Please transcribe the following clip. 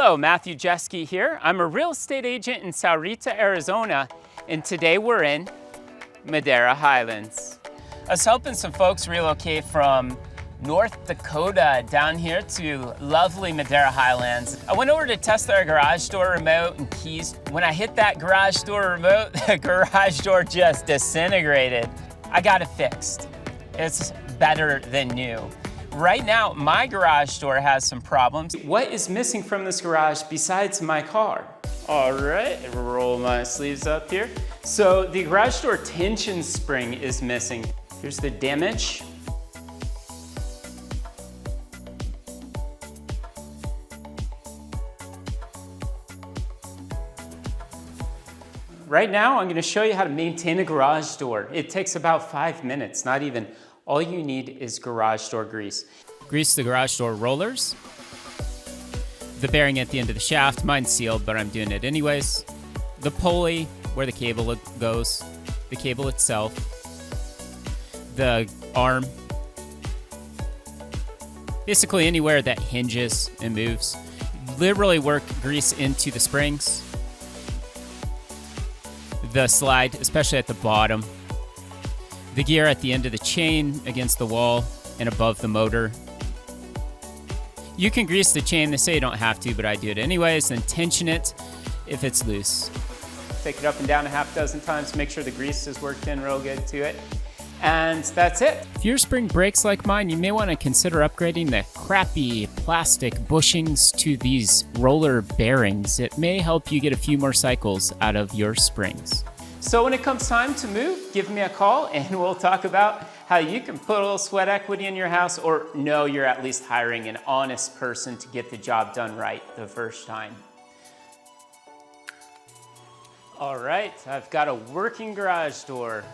Hello, Matthew Jeske here. I'm a real estate agent in Sahuarita, Arizona, and today we're in Madera Highlands. I was helping some folks relocate from North Dakota down here to lovely Madera Highlands. I went over to test their garage door remote and keys. When I hit that garage door remote, the garage door just disintegrated. I got it fixed. It's better than new. Right now, my garage door has some problems. What is missing from this garage besides my car? All right, roll my sleeves up here. So the garage door tension spring is missing. Here's the damage. Right now, I'm gonna show you how to maintain a garage door. It takes about 5 minutes, not even. All you need is garage door grease. Grease the garage door rollers. The bearing at the end of the shaft, mine's sealed, but I'm doing it anyways. The pulley, where the cable goes. The cable itself. The arm. Basically anywhere that hinges and moves. Literally work grease into the springs. The slide, especially at the bottom. The gear at the end of the chain against the wall and above the motor. You can grease the chain. They say you don't have to, but I do it anyways. Then tension it if it's loose. Take it up and down a half dozen times. Make sure the grease is worked in real good to it. And that's it. If your spring breaks like mine, you may want to consider upgrading the crappy plastic bushings to these roller bearings. It may help you get a few more cycles out of your springs. So when it comes time to move, give me a call and we'll talk about how you can put a little sweat equity in your house, or know you're at least hiring an honest person to get the job done right the first time. All right, I've got a working garage door.